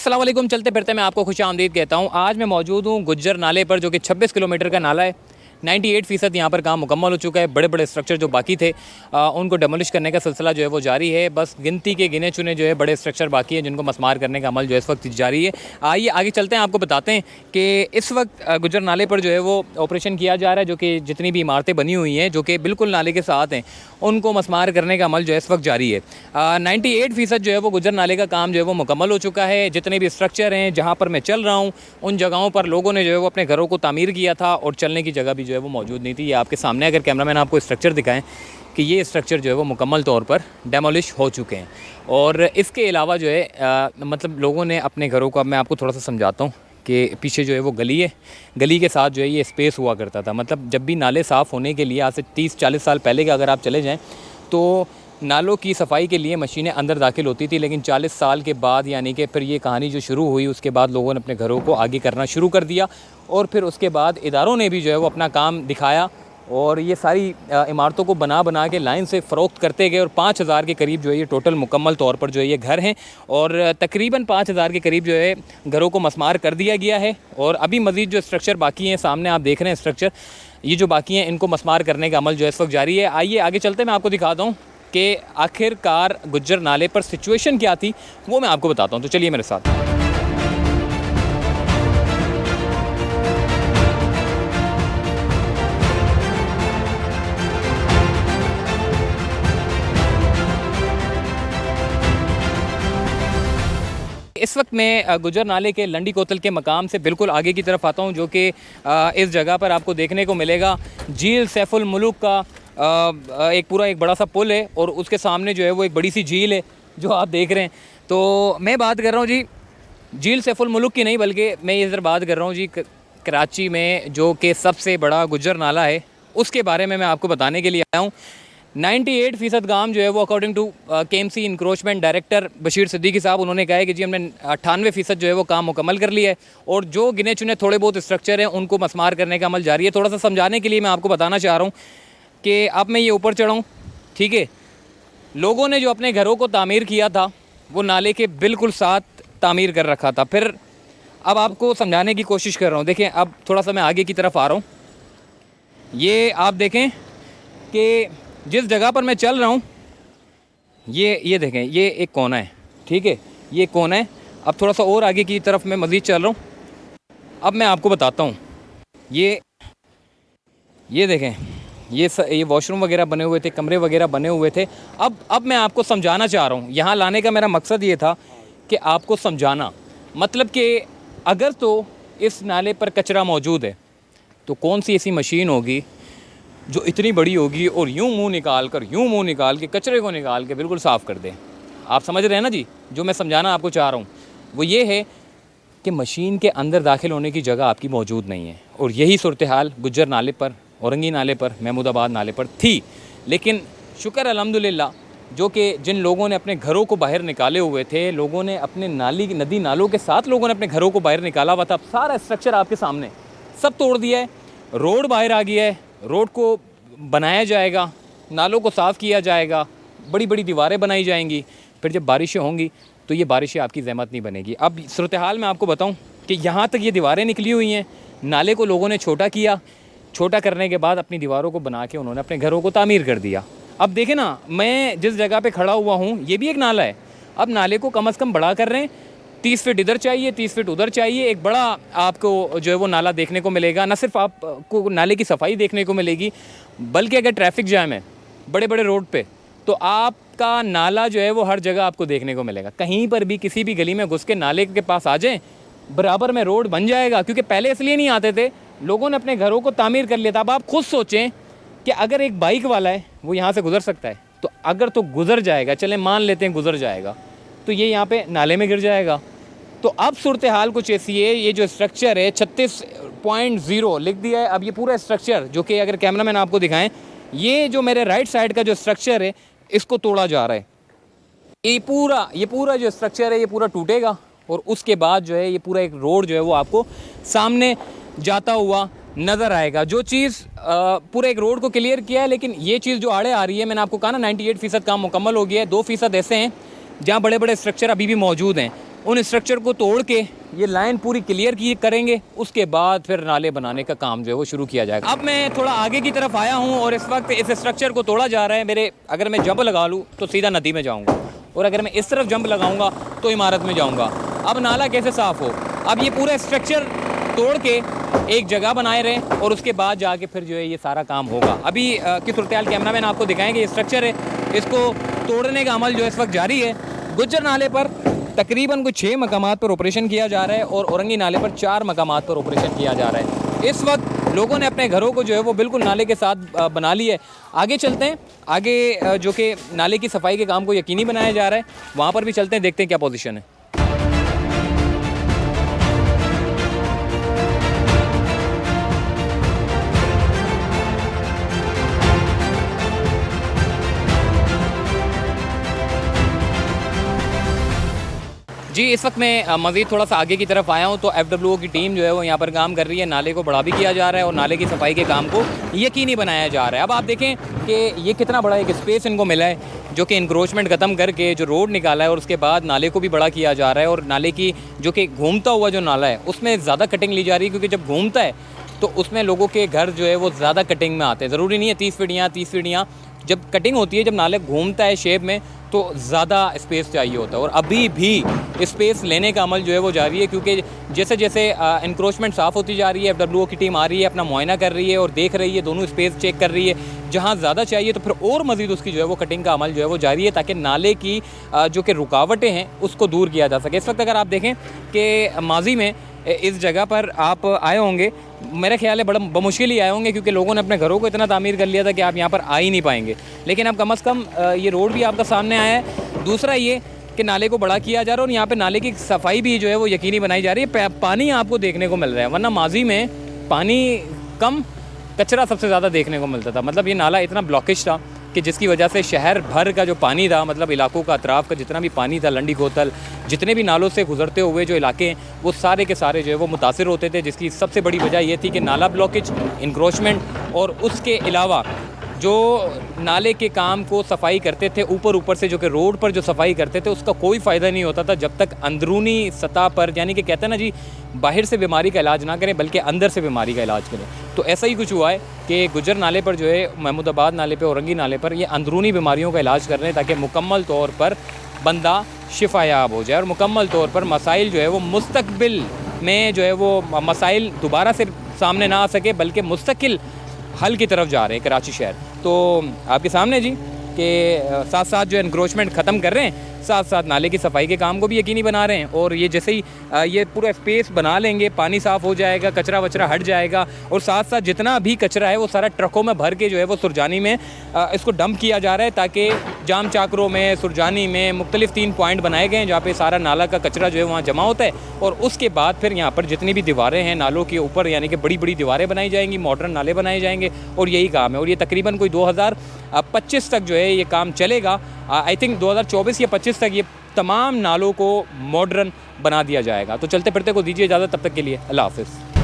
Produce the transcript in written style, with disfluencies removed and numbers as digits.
अस्सलाम वालेकुम। चलते फिरते मैं आपको खुशामदीद कहता हूँ। आज मैं मौजूद हूँ गुज्जर नाले पर, जो कि 26 किलोमीटर का नाला है। 98% यहाँ पर काम मुकम्मल हो चुका है। बड़े बड़े स्ट्रक्चर जो बाकी थे उनको डेमोलिश करने का सिलसिला जो है वो जारी है। बस गिनती के गिने चुने जो है बड़े स्ट्रक्चर बाकी हैं जिनको मस्मार करने का अमल जो है इस वक्त जारी है। आइए आगे चलते हैं, आपको बताते हैं कि इस वक्त गुज्जर नाले पर जो है वो ऑपरेशन किया जा रहा है, जो कि जितनी भी इमारतें बनी हुई हैं जो कि बिल्कुल नाले के साथ हैं उनको मस्मार करने का अमल जो है इस वक्त जारी है। 98% जो है वो गुज्जर नाले का काम जो है वो मुकम्मल हो चुका है। जितने भी स्ट्रक्चर हैं जहाँ पर मैं चल रहा हूँ उन जगहों पर लोगों ने जो है वो अपने घरों को तामीर किया था और चलने की जगह भी जो है वो मौजूद नहीं थी। ये आपके सामने अगर कैमरामैन आपको स्ट्रक्चर दिखाएं कि ये स्ट्रक्चर जो है वो मुकम्मल तौर पर डेमोलिश हो चुके हैं। और इसके अलावा जो है मतलब लोगों ने अपने घरों को, अब मैं आपको थोड़ा सा समझाता हूँ कि पीछे जो है वो गली है, गली के साथ जो है ये स्पेस हुआ करता था। मतलब जब भी नाले साफ़ होने के लिए आज से 30-40 साल पहले के अगर आप चले जाएँ तो नालों की सफाई के लिए मशीनें अंदर दाखिल होती थी। लेकिन 40 साल के बाद यानी कि फिर ये कहानी जो शुरू हुई उसके बाद लोगों ने अपने घरों को आगे करना शुरू कर दिया और फिर उसके बाद इदारों ने भी जो है वो अपना काम दिखाया और ये सारी इमारतों को बना के लाइन से फ़रोख्त करते गए। और 5000 के करीब जो है ये टोटल मुकम्मल तौर पर जो है ये घर हैं और तकरीबन 5000 के करीब जो है घरों को मस्मार कर दिया गया है। और अभी मज़ीद जो स्ट्रक्चर बाकी हैं, सामने आप देख रहे हैं स्ट्रक्चर ये जो बाकी हैं, इनको मस्मार करने का अमल जो है इस वक्त जारी है। आइए आगे चलते मैं आपको दिखाता हूँ कि आखिरकार गुज्जर नाले पर सिचुएशन क्या थी, वो मैं आपको बताता हूँ। तो चलिए मेरे साथ। इस वक्त मैं गुज्जर नाले के लंडी कोतल के मकाम से बिल्कुल आगे की तरफ आता हूँ, जो कि इस जगह पर आपको देखने को मिलेगा झील सैफुल मुलूक का एक बड़ा सा पुल है और उसके सामने जो है वो एक बड़ी सी झील है जो आप देख रहे हैं। तो मैं बात कर रहा हूँ जी झील सैफुल मुलूक की नहीं, बल्कि मैं इधर बात कर रहा हूँ जी कराची में जो कि सबसे बड़ा गुज्जर नाला है उसके बारे में मैं आपको बताने के लिए आया हूँ। 98% काम जो है वो according to KMC encroachment director Bashir Siddiqui साहब, उन्होंने कहा है कि जी हमने 98% जो है वो काम मुकम्मल कर लिया है और जो गिने चुने थोड़े बहुत स्ट्रक्चर हैं उनको मस्मार करने का अमल जारी है। थोड़ा सा समझाने के लिए मैं आपको बताना चाह रहा हूँ कि अब मैं ये ऊपर चढ़ाऊँ, ठीक है। लोगों ने जो अपने घरों को तामीर किया था वो नाले के बिल्कुल साथ तामीर कर रखा था। फिर अब आपको समझाने की कोशिश कर रहा हूँ। देखें, अब थोड़ा सा मैं आगे की तरफ आ रहा हूँ। ये आप देखें कि जिस जगह पर मैं चल रहा हूँ ये देखें, ये एक कोना है, ठीक है, ये कोना है। अब थोड़ा सा और आगे की तरफ मैं मज़ीद चल रहा हूँ। अब मैं आपको बताता हूँ, ये देखें, ये वॉशरूम वगैरह बने हुए थे, कमरे वगैरह बने हुए थे। अब मैं आपको समझाना चाह रहा हूँ, यहाँ लाने का मेरा मकसद ये था कि आपको समझाना, मतलब कि अगर तो इस नाले पर कचरा मौजूद है तो कौन सी ऐसी मशीन होगी जो इतनी बड़ी होगी और यूँ मुंह निकाल के कचरे को निकाल के बिल्कुल साफ़ कर दे। आप समझ रहे हैं ना जी, जो मैं समझाना आपको चाह रहा हूँ वो ये है कि मशीन के अंदर दाखिल होने की जगह आपकी मौजूद नहीं है। और यही सूरत हाल गुज्जर नाले पर, औरंगी नाले पर, महमूदाबाद नाले पर थी। लेकिन शुक्र अल्हम्दुलिल्लाह जो कि जिन लोगों ने अपने घरों को बाहर निकाले हुए थे, लोगों ने अपने नदी नालों के साथ लोगों ने अपने घरों को बाहर निकाला हुआ था। सारा स्ट्रक्चर आपके सामने सब तोड़ दिया है, रोड बाहर आ गया है, रोड को बनाया जाएगा, नालों को साफ़ किया जाएगा, बड़ी बड़ी दीवारें बनाई जाएंगी। फिर जब बारिशें होंगी तो ये बारिशें आपकी ज़हमत नहीं बनेगी। अब सूरत हाल मैं आपको बताऊं कि यहाँ तक ये दीवारें निकली हुई हैं, नाले को लोगों ने छोटा किया, छोटा करने के बाद अपनी दीवारों को बना के उन्होंने अपने घरों को तामीर कर दिया। अब देखें ना, मैं जिस जगह पे खड़ा हुआ हूँ ये भी एक नाला है। अब नाले को कम अज़ कम बड़ा कर रहे हैं, 30 फीट इधर चाहिए, 30 फीट उधर चाहिए। एक बड़ा आपको जो है वो नाला देखने को मिलेगा। न सिर्फ आपको नाले की सफाई देखने को मिलेगी, बल्कि अगर ट्रैफिक जैम है बड़े बड़े रोड पे तो आपका नाला जो है वो हर जगह आपको देखने को मिलेगा। कहीं पर भी किसी भी गली में घुस के नाले के पास आ जाएं, बराबर में रोड बन जाएगा। क्योंकि पहले इसलिए नहीं आते थे, लोगों ने अपने घरों को तामीर कर लिया था। अब आप खुद सोचें कि अगर एक बाइक वाला है वो यहाँ से गुजर सकता है, तो अगर तो गुजर जाएगा, चलें मान लेते हैं गुजर जाएगा, तो ये यहाँ पे नाले में गिर जाएगा। तो अब सूरत हाल कुछ ऐसी है। ये जो स्ट्रक्चर है 36.0 लिख दिया है। अब ये पूरा स्ट्रक्चर जो कि अगर कैमरामैन आपको दिखाएं, ये जो मेरे राइट साइड का जो स्ट्रक्चर है इसको तोड़ा जा रहा है। ये पूरा जो स्ट्रक्चर है ये पूरा टूटेगा और उसके बाद जो है ये पूरा एक रोड जो है वो आपको सामने जाता हुआ नज़र आएगा। जो चीज़ पूरे एक रोड को क्लियर किया है, लेकिन ये चीज़ जो आड़े आ रही है, मैंने आपको कहा ना 98% काम मुकम्मल हो गया है। 2% ऐसे हैं जहाँ बड़े बड़े स्ट्रक्चर अभी भी मौजूद हैं उन स्ट्रक्चर को तोड़ के ये लाइन पूरी क्लियर की करेंगे, उसके बाद फिर नाले बनाने का काम जो है वो शुरू किया जाएगा। अब मैं थोड़ा आगे की तरफ आया हूँ और इस वक्त इस स्ट्रक्चर को तोड़ा जा रहा है। अगर मैं जंप लगा लूँ तो सीधा नदी में जाऊँगा, और अगर मैं इस तरफ जंप लगाऊंगा तो इमारत में जाऊंगा। अब नाला कैसे साफ़ हो? अब ये पूरा स्ट्रक्चर तोड़ के एक जगह बनाए रहे और उसके बाद जाके फिर जो है ये सारा काम होगा। अभी की सूरत कैमरामैन आपको दिखाएंगे। ये स्ट्रक्चर है, इसको तोड़ने का अमल जो है इस वक्त जारी है। गुज्जर नाले पर तकरीबन कुछ 6 मकामात पर ऑपरेशन किया जा रहा है और औरंगी नाले पर 4 मकामात पर ऑपरेशन किया जा रहा है। इस वक्त लोगों ने अपने घरों को जो है वो बिल्कुल नाले के साथ बना लिया है। आगे चलते हैं, आगे जो कि नाले की सफाई के काम को यकीनी बनाया जा रहा है, वहाँ पर भी चलते हैं, देखते हैं क्या पोजीशन है। जी, इस वक्त मैं मज़ीद थोड़ा सा आगे की तरफ आया हूँ तो FWO की टीम जो है वो यहाँ पर काम कर रही है। नाले को बड़ा भी किया जा रहा है और नाले की सफाई के काम को यकीनी बनाया जा रहा है। अब आप देखें कि ये कितना बड़ा एक स्पेस इनको मिला है, जो कि इंक्रोचमेंट ख़त्म करके जो रोड निकाला है और उसके बाद नाले को भी बड़ा किया जा रहा है। और नाले की जो कि घूमता हुआ जो नाला है उसमें ज़्यादा कटिंग ली जा रही है, क्योंकि जब घूमता है तो उसमें लोगों के घर जो है वो ज़्यादा कटिंग में आते हैं। ज़रूरी नहीं है 30 फीट यहाँ जब कटिंग होती है, जब नाले घूमता है शेप में, तो ज़्यादा स्पेस चाहिए होता है। और अभी भी स्पेस लेने का अमल जो है वो जारी है, क्योंकि जैसे जैसे इंक्रोचमेंट साफ़ होती जा रही है, FWO की टीम आ रही है, अपना मुआयना कर रही है और देख रही है, दोनों स्पेस चेक कर रही है। जहाँ ज़्यादा चाहिए तो फिर और मज़ीद उसकी जो है वो कटिंग का अमल जो है वो जारी है, ताकि नाले की जो कि रुकावटें हैं उसको दूर किया जा सके। इस वक्त अगर आप देखें कि माजी में इस जगह पर आप आए होंगे, मेरा ख्याल है बड़ा बमुश्किल ही आए होंगे, क्योंकि लोगों ने अपने घरों को इतना तामीर कर लिया था कि आप यहाँ पर आ ही नहीं पाएंगे। लेकिन अब कम अज़ कम ये रोड भी आपका सामने आया है। दूसरा ये कि नाले को बड़ा किया जा रहा है और यहाँ पे नाले की सफाई भी जो है वो यकीनी बनाई जा रही है। पानी आपको देखने को मिल रहा है, वरना माजी में पानी कम, कचरा सबसे ज़्यादा देखने को मिलता था। मतलब ये नाला इतना ब्लॉकेज था कि जिसकी वजह से शहर भर का जो पानी था, मतलब इलाकों का अतराफ़ का जितना भी पानी था, लंडी कोतल, जितने भी नालों से गुजरते हुए जो इलाके हैं वो सारे के सारे जो है वो मुतासिर होते थे। जिसकी सबसे बड़ी वजह ये थी कि नाला ब्लॉकेज, इंक्रोचमेंट, और उसके अलावा जो नाले के काम को सफाई करते थे ऊपर से, जो कि रोड पर जो सफाई करते थे, उसका कोई फ़ायदा नहीं होता था जब तक अंदरूनी सतह पर, यानी कि कहते हैं ना जी, बाहर से बीमारी का इलाज ना करें बल्कि अंदर से बीमारी का इलाज करें। तो ऐसा ही कुछ हुआ है कि गुज्जर नाले पर जो है, महमूदाबाद नाले पर, औरंगी नाले पर, ये अंदरूनी बीमारियों का इलाज कर रहे हैं ताकि मुकम्मल तौर पर बंदा शिफायाब हो जाए और मुकम्मल तौर पर मसाइल जो है वो मुस्तकबिल में जो है वो मसाइल दोबारा से सामने ना आ सके, बल्कि मुस्तकिल हल की तरफ जा रहे हैं कराची शहर। तो आपके सामने जी के साथ साथ जो एनक्रोचमेंट ख़त्म कर रहे हैं, साथ साथ नाले की सफाई के काम को भी यकीनी बना रहे हैं। और ये जैसे ही ये पूरा स्पेस बना लेंगे, पानी साफ़ हो जाएगा, कचरा वचरा हट जाएगा, और साथ साथ जितना भी कचरा है वो सारा ट्रकों में भर के जो है वो सुरजानी में इसको डंप किया जा रहा है, ताकि जाम चाकरों में, सुरजानी में मुख्तलिफ 3 पॉइंट बनाए गए हैं जहाँ पे सारा नाला का कचरा जो है वहाँ जमा होता है। और उसके बाद फिर यहाँ पर जितनी भी दीवारें हैं नालों के ऊपर, यानी कि बड़ी बड़ी दीवारें बनाई जाएंगी, मॉडर्न नाले बनाए जाएंगे, और यही काम है। और ये तकरीबन कोई 2025 तक जो है ये काम चलेगा। आई थिंक 2024 या 25 तक ये तमाम नालों को मॉडर्न बना दिया जाएगा। तो चलते फिरते को दीजिए इजाज़त, तब तक के लिए अल्लाह हाफ़िज़।